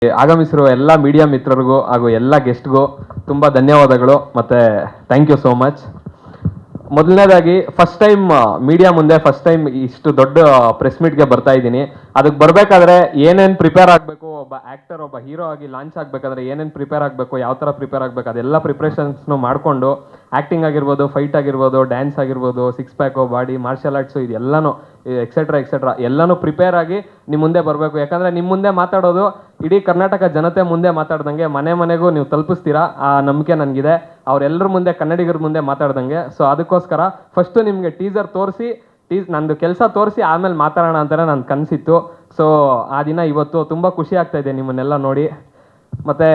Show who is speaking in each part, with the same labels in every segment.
Speaker 1: ಆಗಮಿಸಿರುವ ಎಲ್ಲ ಮೀಡಿಯಾ ಮಿತ್ರರಿಗೂ ಹಾಗೂ ಎಲ್ಲ ಗೆಸ್ಟ್ಗೂ ತುಂಬ ಧನ್ಯವಾದಗಳು ಮತ್ತು ಥ್ಯಾಂಕ್ ಯು ಸೋ ಮಚ್. ಮೊದಲನೇದಾಗಿ ಫಸ್ಟ್ ಟೈಮ್ ಮೀಡಿಯಾ ಮುಂದೆ ಫಸ್ಟ್ ಟೈಮ್ ಇಷ್ಟು ದೊಡ್ಡ ಪ್ರೆಸ್ ಮೀಟ್ಗೆ ಬರ್ತಾ ಇದ್ದೀನಿ. ಅದಕ್ಕೆ ಬರಬೇಕಾದ್ರೆ ಏನೇನು ಪ್ರಿಪೇರ್ ಆಗಬೇಕು, ಒಬ್ಬ ಆ್ಯಕ್ಟರ್ ಒಬ್ಬ ಹೀರೋ ಆಗಿ ಲಾಂಚ್ ಆಗಬೇಕಾದ್ರೆ ಏನೇನು ಪ್ರಿಪೇರ್ ಆಗಬೇಕು, ಯಾವ ಥರ ಪ್ರಿಪೇರ್ ಆಗಬೇಕು, ಅದೆಲ್ಲ ಪ್ರಿಪ್ರೇಷನ್ಸ್ನು ಮಾಡಿಕೊಂಡು ಆ್ಯಕ್ಟಿಂಗ್ ಆಗಿರ್ಬೋದು, ಫೈಟ್ ಆಗಿರ್ಬೋದು, ಡ್ಯಾನ್ಸ್ ಆಗಿರ್ಬೋದು, six pack, body, martial arts, ಇದೆಲ್ಲನೂ ಎಕ್ಸೆಟ್ರಾ ಎಲ್ಲನೂ ಪ್ರಿಪೇರ್ ಆಗಿ ನಿಮ್ಮ ಮುಂದೆ ಬರಬೇಕು. ಯಾಕಂದರೆ ನಿಮ್ಮ ಮುಂದೆ ಮಾತಾಡೋದು ಇಡೀ ಕರ್ನಾಟಕ ಜನತೆ ಮುಂದೆ ಮಾತಾಡ್ದಂಗೆ, ಮನೆ ಮನೆಗೂ ನೀವು ತಲುಪಿಸ್ತೀರಾ ಆ ನಂಬಿಕೆ ನನಗಿದೆ, ಅವರೆಲ್ಲರ ಮುಂದೆ, ಕನ್ನಡಿಗರ ಮುಂದೆ ಮಾತಾಡ್ದಂಗೆ. ಸೊ ಅದಕ್ಕೋಸ್ಕರ ಫಸ್ಟು ನಿಮಗೆ ಟೀಸರ್ ತೋರಿಸಿ, ನಂದು ಕೆಲಸ ತೋರಿಸಿ ಆಮೇಲೆ ಮಾತಾಡೋಣ ಅಂತಲೇ ನನ್ನ ಕನಸಿತ್ತು. ಸೊ ಆ ದಿನ ಇವತ್ತು ತುಂಬ ಖುಷಿ ಆಗ್ತಾಯಿದೆ ನಿಮ್ಮನ್ನೆಲ್ಲ ನೋಡಿ. ಮತ್ತು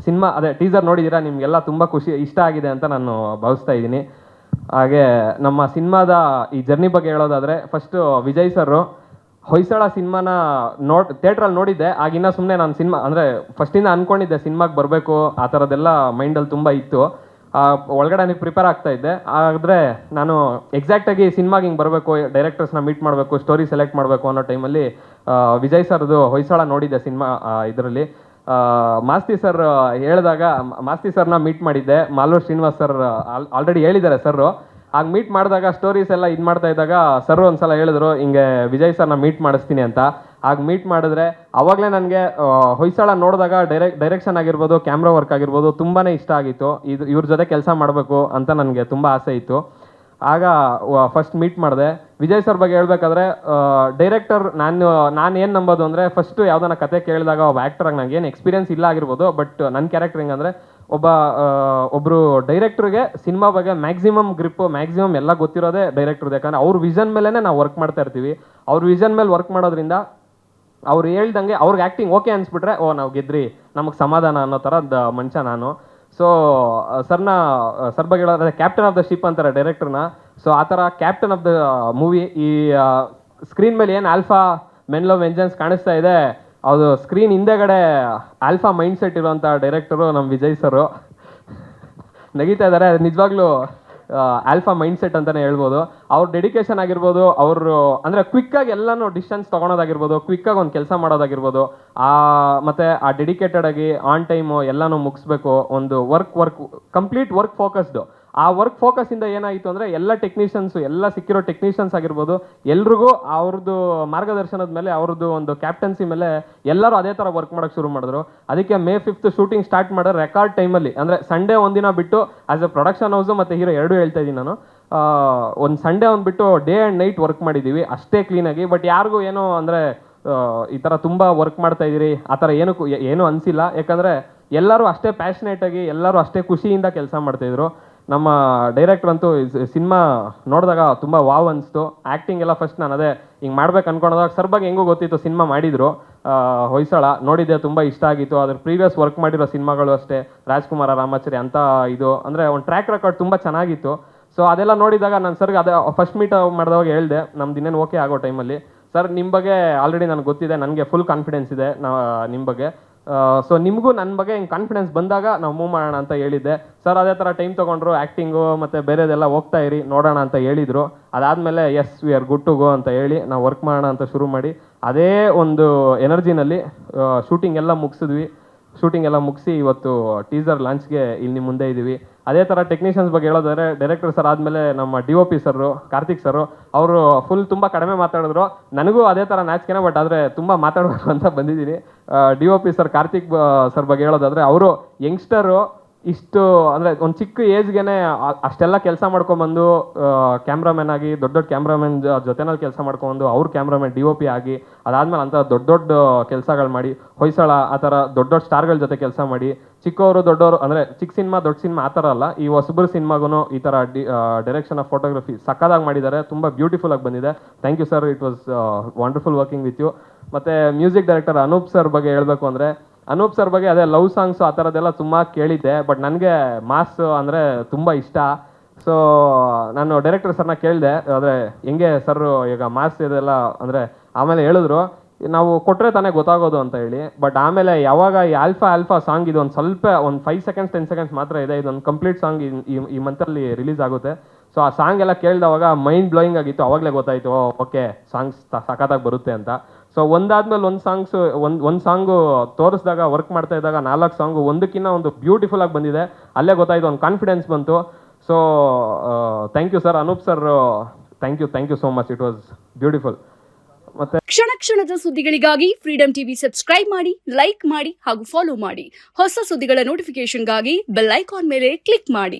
Speaker 1: ಸಿನಿಮಾ ಅದೇ ಟೀಸರ್ ನೋಡಿದ್ದೀರಾ, ನಿಮಗೆಲ್ಲ ತುಂಬ ಇಷ್ಟ ಆಗಿದೆ ಅಂತ ನಾನು ಭಾವಿಸ್ತಾ ಇದ್ದೀನಿ. ಹಾಗೆ ನಮ್ಮ ಸಿನಿಮಾದ ಈ ಜರ್ನಿ ಬಗ್ಗೆ ಹೇಳೋದಾದರೆ, ಫಸ್ಟು ವಿಜಯ್ ಸರು ಹೊಯ್ಸಳ ಸಿನಿಮಾನ ಥಿಯೇಟ್ರಲ್ಲಿ ನೋಡಿದ್ದೆ. ಆಗಿನ್ನ ಸುಮ್ಮನೆ ನಾನು ಸಿನಿಮಾ ಅಂದರೆ ಫಸ್ಟಿಂದ ಅಂದ್ಕೊಂಡಿದ್ದೆ ಸಿನಿಮಾಗೆ ಬರಬೇಕು, ಆ ಥರದ್ದೆಲ್ಲ ಮೈಂಡಲ್ಲಿ ತುಂಬ ಇತ್ತು. ಒಳಗಡೆ ನೀವು ಪ್ರಿಪೇರ್ ಆಗ್ತಾ ಇದ್ದೆ. ಆದರೆ ನಾನು ಎಕ್ಸಾಕ್ಟಾಗಿ ಸಿನಿಮಾಗೆ ಹಿಂಗೆ ಬರಬೇಕು, ಡೈರೆಕ್ಟರ್ಸ್ನ ಮೀಟ್ ಮಾಡಬೇಕು, ಸ್ಟೋರಿ ಸೆಲೆಕ್ಟ್ ಮಾಡಬೇಕು ಅನ್ನೋ ಟೈಮಲ್ಲಿ ವಿಜಯ್ ಸರ್ದು ಹೊಯ್ಸಳ ನೋಡಿದ್ದೆ ಸಿನಿಮಾ. ಇದರಲ್ಲಿ ಮಾಸ್ತಿ ಸರ್ ಹೇಳಿದಾಗ ಮಾಸ್ತಿ ಸರ್ನ ಮೀಟ್ ಮಾಡಿದ್ದೆ. ಮಾಲೂರು ಶ್ರೀನಿವಾಸ್ ಸರ್ ಆಲ್ರೆಡಿ ಹೇಳಿದ್ದಾರೆ ಸರ್. ಆಗ ಮೀಟ್ ಮಾಡಿದಾಗ ಸ್ಟೋರೀಸ್ ಎಲ್ಲ ಇದು ಮಾಡ್ತಾ ಇದ್ದಾಗ ಸರ್ ಒಂದ್ಸಲ ಹೇಳಿದ್ರು ಹಿಂಗೆ ವಿಜಯ್ ಸರ್ನ ಮೀಟ್ ಮಾಡಿಸ್ತೀನಿ ಅಂತ. ಆಗ ಮೀಟ್ ಮಾಡಿದ್ರೆ ಅವಾಗಲೇ ನನಗೆ ಹೊಯ್ಸಳ ನೋಡಿದಾಗ ಡೈರೆಕ್ಷನ್ ಆಗಿರ್ಬೋದು, ಕ್ಯಾಮ್ರಾ ವರ್ಕ್ ಆಗಿರ್ಬೋದು ತುಂಬಾ ಇಷ್ಟ ಆಗಿತ್ತು. ಇವ್ರ ಜೊತೆ ಕೆಲಸ ಮಾಡಬೇಕು ಅಂತ ನನಗೆ ತುಂಬ ಆಸೆ ಇತ್ತು. ಆಗ ಫಸ್ಟ್ ಮೀಟ್ ಮಾಡಿದೆ. ವಿಜಯ್ ಸರ್ ಬಗ್ಗೆ ಹೇಳ್ಬೇಕಾದ್ರೆ, ಡೈರೆಕ್ಟರ್ ನಾನು ಏನು ನಂಬೋದು ಅಂದರೆ, ಫಸ್ಟು ಯಾವುದನ್ನ ಕತೆ ಕೇಳಿದಾಗ ಒಬ್ಬ ಆ್ಯಕ್ಟರಾಗಿ ನನಗೆ ಏನು ಎಕ್ಸ್ಪೀರಿಯನ್ಸ್ ಇಲ್ಲ ಆಗಿರ್ಬೋದು, ಬಟ್ ನನ್ನ ಕ್ಯಾರೆಕ್ಟರ್ ಹೆಂಗಂದರೆ, ಒಬ್ಬರು ಡೈರೆಕ್ಟ್ರಿಗೆ ಸಿನಿಮಾ ಬಗ್ಗೆ ಮ್ಯಾಕ್ಸಿಮಮ್ ಗ್ರಿಪ್ಪು, ಮ್ಯಾಕ್ಸಿಮಮ್ ಎಲ್ಲ ಗೊತ್ತಿರೋದೇ ಡೈರೆಕ್ಟ್ರದ್ದು. ಯಾಕಂದರೆ ಅವ್ರ ವಿಷನ್ ಮೇಲೇ ನಾವು ವರ್ಕ್ ಮಾಡ್ತಾ ಇರ್ತೀವಿ. ಅವ್ರ ವಿಷನ್ ಮೇಲೆ ವರ್ಕ್ ಮಾಡೋದ್ರಿಂದ ಅವ್ರು ಹೇಳ್ದಂಗೆ ಅವ್ರಿಗೆ ಆ್ಯಕ್ಟಿಂಗ್ ಓಕೆ ಅನ್ಸ್ಬಿಟ್ರೆ, ನಾವು ಗೆದ್ರಿ, ನಮಗೆ ಸಮಾಧಾನ ಅನ್ನೋ ಥರದ ಮನುಷ್ಯ ನಾನು. ಸೊ ಸರ್ ಬಗ್ಗೆ ಹೇಳೋದ್ರೆ ಕ್ಯಾಪ್ಟನ್ ಆಫ್ ದ ಶಿಪ್ ಅಂತಾರೆ ಡೈರೆಕ್ಟರ್ನ. ಸೊ ಆ ಥರ ಕ್ಯಾಪ್ಟನ್ ಆಫ್ ದ ಮೂವಿ ಈ ಸ್ಕ್ರೀನ್ ಮೇಲೆ ಏನು ಆಲ್ಫಾ ಮೆನ್ ಲವ್ ವೆಂಜನ್ಸ್ ಕಾಣಿಸ್ತಾ ಇದೆ, ಅದು ಸ್ಕ್ರೀನ್ ಹಿಂದೆಗಡೆ ಆಲ್ಫಾ ಮೈಂಡ್ ಸೆಟ್ ಇರುವಂಥ ಡೈರೆಕ್ಟರು ನಮ್ಮ ವಿಜಯ್ ಸರು. ನಗೀತಾ ಇದ್ದಾರೆ, ನಿಜವಾಗ್ಲೂ ಆಲ್ಫಾ ಮೈಂಡ್ ಸೆಟ್ ಅಂತಲೇ ಹೇಳ್ಬೋದು. ಅವ್ರ ಡೆಡಿಕೇಶನ್ ಆಗಿರ್ಬೋದು, ಅವರು ಅಂದರೆ ಕ್ವಿಕ್ಕಾಗಿ ಎಲ್ಲನೂ ಡಿಸ್ಟೆನ್ಸ್ ತೊಗೊಳೋದಾಗಿರ್ಬೋದು, ಕ್ವಿಕ್ಕಾಗಿ ಒಂದು ಕೆಲಸ ಮಾಡೋದಾಗಿರ್ಬೋದು, ಮತ್ತು ಆ ಡೆಡಿಕೇಟೆಡ್ ಆಗಿ ಆನ್ ಟೈಮು ಎಲ್ಲನೂ ಮುಗಿಸ್ಬೇಕು. ಒಂದು ಕಂಪ್ಲೀಟ್ ವರ್ಕ್ ಫೋಕಸ್ಡು. ಆ ವರ್ಕ್ ಫೋಕಸಿಂದ ಏನಾಯಿತು ಅಂದರೆ, ಎಲ್ಲ ಟೆಕ್ನಿಷಿಯನ್ಸು, ಎಲ್ಲ ಸಿಕ್ಕಿರೋ ಟೆಕ್ನಿಷಿಯನ್ಸ್ ಆಗಿರ್ಬೋದು, ಎಲ್ರಿಗೂ ಅವ್ರದ್ದು ಮಾರ್ಗದರ್ಶನದ ಮೇಲೆ, ಅವ್ರದ್ದು ಒಂದು ಕ್ಯಾಪ್ಟನ್ಸಿ ಮೇಲೆ ಎಲ್ಲರೂ ಅದೇ ಥರ ವರ್ಕ್ ಮಾಡೋಕ್ಕೆ ಶುರು ಮಾಡಿದ್ರು. ಅದಕ್ಕೆ May 5th ಶೂಟಿಂಗ್ ಸ್ಟಾರ್ಟ್ ಮಾಡೋ ರೆಕಾರ್ಡ್ ಟೈಮಲ್ಲಿ, ಅಂದರೆ ಸಂಡೇ ಒಂದಿನ ಬಿಟ್ಟು, ಆ್ಯಸ್ ಎ ಪ್ರೊಡಕ್ಷನ್ ಹೌಸು ಮತ್ತು ಹೀರೋ ಎರಡೂ ಹೇಳ್ತಾ ಇದ್ದೀನಿ ನಾನು, ಒಂದು ಸಂಡೇ ಒಂದು ಬಿಟ್ಟು ಡೇ ಆ್ಯಂಡ್ ನೈಟ್ ವರ್ಕ್ ಮಾಡಿದ್ದೀವಿ ಅಷ್ಟೇ ಕ್ಲೀನಾಗಿ. ಬಟ್ ಯಾರಿಗೂ ಏನೋ ಅಂದರೆ ಈ ಥರ ತುಂಬ ವರ್ಕ್ ಮಾಡ್ತಾ ಇದ್ದೀರಿ ಆ ಥರ ಏನೂ ಅನಿಸಿಲ್ಲ. ಯಾಕಂದರೆ ಎಲ್ಲರೂ ಅಷ್ಟೇ ಪ್ಯಾಷನೇಟಾಗಿ, ಎಲ್ಲರೂ ಅಷ್ಟೇ ಖುಷಿಯಿಂದ ಕೆಲಸ ಮಾಡ್ತಾಯಿದ್ರು. ನಮ್ಮ ಡೈರೆಕ್ಟ್ರ್ ಅಂತೂ ಸಿನಿಮಾ ನೋಡಿದಾಗ ತುಂಬ ವಾವ್ ಅನಿಸ್ತು. ಆ್ಯಕ್ಟಿಂಗ್ ಎಲ್ಲ ಫಸ್ಟ್ ನಾನು ಅದೇ ಹಿಂಗೆ ಮಾಡ್ಬೇಕು ಅಂದ್ಕೊಂಡಾಗ ಸರ್ ಬಗ್ಗೆ ಹೆಂಗೂ ಗೊತ್ತಿತ್ತು, ಸಿನಿಮಾ ಮಾಡಿದರು ಹೊಯ್ಸಳ ನೋಡಿದ್ದೆ, ತುಂಬ ಇಷ್ಟ ಆಗಿತ್ತು. ಅದ್ರ ಪ್ರೀವಿಯಸ್ ವರ್ಕ್ ಮಾಡಿರೋ ಸಿನಿಮಾಗಳು ಅಷ್ಟೇ, ರಾಜ್ಕುಮಾರ, ರಾಮಾಚಾರಿ ಅಂತ ಇದು ಅಂದರೆ ಒಂದು ಟ್ರ್ಯಾಕ್ ರೆಕಾರ್ಡ್ ತುಂಬ ಚೆನ್ನಾಗಿತ್ತು. ಸೊ ಅದೆಲ್ಲ ನೋಡಿದಾಗ ನಾನು ಸರ್ಗೆ ಅದೇ ಫಸ್ಟ್ ಮೀಟ್ ಮಾಡಿದವಾಗ ಹೇಳಿದೆ, ನಮ್ದು ಇನ್ನೇನು ಓಕೆ ಆಗೋ ಟೈಮಲ್ಲಿ, ಸರ್ ನಿಮ್ಮ ಬಗ್ಗೆ ಆಲ್ರೆಡಿ ನನಗೆ ಗೊತ್ತಿದೆ, ನನಗೆ ಫುಲ್ ಕಾನ್ಫಿಡೆನ್ಸ್ ಇದೆ ನಿಮ್ಮ ಬಗ್ಗೆ. ಸೊ ನಿಮಗೂ ನನ್ನ ಬಗ್ಗೆ ಹಿಂಗೆ ಕಾನ್ಫಿಡೆನ್ಸ್ ಬಂದಾಗ ನಾವು ಮೂವ್ ಮಾಡೋಣ ಅಂತ ಹೇಳಿದ್ದೆ. ಸರ್ ಅದೇ ಥರ ಟೈಮ್ ತೊಗೊಂಡ್ರು, ಆ್ಯಕ್ಟಿಂಗು ಮತ್ತು ಬೇರೆದೆಲ್ಲ ಹೋಗ್ತಾ ಇರಿ ನೋಡೋಣ ಅಂತ ಹೇಳಿದರು. ಅದಾದಮೇಲೆ yes we are good to go ಅಂತ ಹೇಳಿ ನಾವು ವರ್ಕ್ ಮಾಡೋಣ ಅಂತ ಶುರು ಮಾಡಿ, ಅದೇ ಒಂದು ಎನರ್ಜಿನಲ್ಲಿ ಶೂಟಿಂಗ್ ಎಲ್ಲ ಮುಗಿಸಿ ಇವತ್ತು ಟೀಸರ್ ಲಾಂಚ್ಗೆ ಇಲ್ಲಿ ನಿಮ್ಮ ಮುಂದೆ ಇದ್ದೀವಿ. ಅದೇ ಥರ ಟೆಕ್ನಿಷಿಯನ್ಸ್ ಬಗ್ಗೆ ಹೇಳೋದಾದ್ರೆ, ಡೈರೆಕ್ಟರ್ ಸರ್ ಆದಮೇಲೆ ನಮ್ಮ DOP ಸರು ಕಾರ್ತಿಕ್ ಸರು, ಅವರು ತುಂಬ ಕಡಿಮೆ ಮಾತಾಡಿದ್ರು. ನನಗೂ ಅದೇ ಥರ ನಾಚಿಕೆನೆ, ಬಟ್ ಆದರೆ ತುಂಬ ಮಾತಾಡಬೇಕು ಅಂತ ಬಂದಿದ್ದೀನಿ. DOP ಸರ್ ಕಾರ್ತಿಕ್ ಸರ್ ಬಗ್ಗೆ ಹೇಳೋದಾದರೆ, ಅವರು ಯಂಗ್ಸ್ಟರು, ಇಷ್ಟು ಅಂದರೆ ಒಂದು ಚಿಕ್ಕ ಏಜ್ಗೆ ಅಷ್ಟೆಲ್ಲ ಕೆಲಸ ಮಾಡ್ಕೊಂಬಂದು ಕ್ಯಾಮ್ರಾಮನ್ ಆಗಿ, ದೊಡ್ಡ ಕ್ಯಾಮ್ರಾಮನ್ ಜೊತೆನಲ್ಲಿ ಕೆಲಸ ಮಾಡ್ಕೊಂಡು, ಅವ್ರ ಕ್ಯಾಮ್ರಾಮನ್ DOP ಆಗಿ, ಅದಾದಮೇಲೆ ಅಂಥ ದೊಡ್ಡ ಕೆಲಸಗಳು ಮಾಡಿ, ಹೊಯ್ಸಳ ಆ ಥರ ದೊಡ್ಡ ಸ್ಟಾರ್ಗಳ ಜೊತೆ ಕೆಲಸ ಮಾಡಿ, ಚಿಕ್ಕವರು ದೊಡ್ಡವರು ಅಂದರೆ ಚಿಕ್ಕ ಸಿನಿಮಾ ದೊಡ್ಡ ಸಿನಿಮಾ ಆ ಥರ ಅಲ್ಲ, ಈ ಹೊಸಬ್ರು ಸಿನಿಮಾಗೂ ಈ ಥರ ಡೈರೆಕ್ಷನ್ ಆಫ್ ಫೋಟೋಗ್ರಫಿ ಸಕ್ಕದಾಗಿ ಮಾಡಿದ್ದಾರೆ. ತುಂಬ ಬ್ಯೂಟಿಫುಲ್ ಆಗಿ ಬಂದಿದೆ. Thank you sir, it was wonderful working with you. ಮತ್ತು ಮ್ಯೂಸಿಕ್ ಡೈರೆಕ್ಟರ್ ಅನೂಪ್ ಸರ್ ಬಗ್ಗೆ ಹೇಳಬೇಕು ಅಂದರೆ, ಅನೂಪ್ ಸರ್ ಬಗ್ಗೆ ಅದೇ ಲವ್ ಸಾಂಗ್ಸು ಆ ಥರದ್ದೆಲ್ಲ ತುಂಬ ಕೇಳಿದ್ದೆ, ಬಟ್ ನನಗೆ ಮಾಸ್ ಅಂದರೆ ತುಂಬ ಇಷ್ಟ. ಸೊ ನಾನು ಡೈರೆಕ್ಟರ್ ಸರ್ನ ಕೇಳಿದೆ, ಆದರೆ ಹೆಂಗೆ ಸರ್ ಈಗ ಮಾಸ್ ಇದೆಲ್ಲ ಅಂದರೆ, ಆಮೇಲೆ ಹೇಳಿದ್ರು ನಾವು ಕೊಟ್ಟರೆ ತಾನೇ ಗೊತ್ತಾಗೋದು ಅಂತ ಹೇಳಿ. ಬಟ್ ಆಮೇಲೆ ಯಾವಾಗ ಈ ಆಲ್ಫಾ ಸಾಂಗ್ ಇದು ಒಂದು 5 seconds 10 seconds ಮಾತ್ರ ಇದೆ, ಇದೊಂದು ಕಂಪ್ಲೀಟ್ ಸಾಂಗ್ ಈ ಮಂತಲ್ಲಿ ರಿಲೀಸ್ ಆಗುತ್ತೆ. ಸೊ ಆ ಸಾಂಗ್ ಎಲ್ಲ ಕೇಳಿದವಾಗ ಮೈಂಡ್ ಬ್ಲೋಯಿಂಗ್ ಆಗಿತ್ತು. ಅವಾಗಲೇ ಗೊತ್ತಾಯಿತು, ಓಕೆ ಸಾಂಗ್ಸ್ ಸಖತ್ತಾಗಿ ಬರುತ್ತೆ ಅಂತ. ಸೊ ಸೊ ಒಂದಾದ್ಮೇಲೆ ಒಂದು ಸಾಂಗು ತೋರಿಸಿದಾಗ ವರ್ಕ್ ಮಾಡ್ತಾ ಇದ್ದಾಗ 4 ಸಾಂಗು ಒಂದಕ್ಕಿಂತ ಒಂದು ಬ್ಯೂಟಿಫುಲ್ ಆಗಿ ಬಂದಿದೆ. ಅಲ್ಲೇ ಗೊತ್ತಾಯ್ತು, ಒಂದು ಕಾನ್ಫಿಡೆನ್ಸ್ ಬಂತು. So thank you sir, Anoop sir, thank you so much. It was beautiful. ಮತ್ತೆ
Speaker 2: ಕ್ಷಣ ಕ್ಷಣದ ಸುದ್ದಿಗಳಿಗಾಗಿ ಫ್ರೀಡಂ ಟಿವಿ ಸಬ್ಸ್ಕ್ರೈಬ್ ಮಾಡಿ, ಲೈಕ್ ಮಾಡಿ ಹಾಗೂ ಫಾಲೋ ಮಾಡಿ. ಹೊಸ ಸುದ್ದಿಗಳ ನೋಟಿಫಿಕೇಶನ್ಗಾಗಿ ಬೆಲ್ ಐಕಾನ್ ಮೇಲೆ ಕ್ಲಿಕ್ ಮಾಡಿ.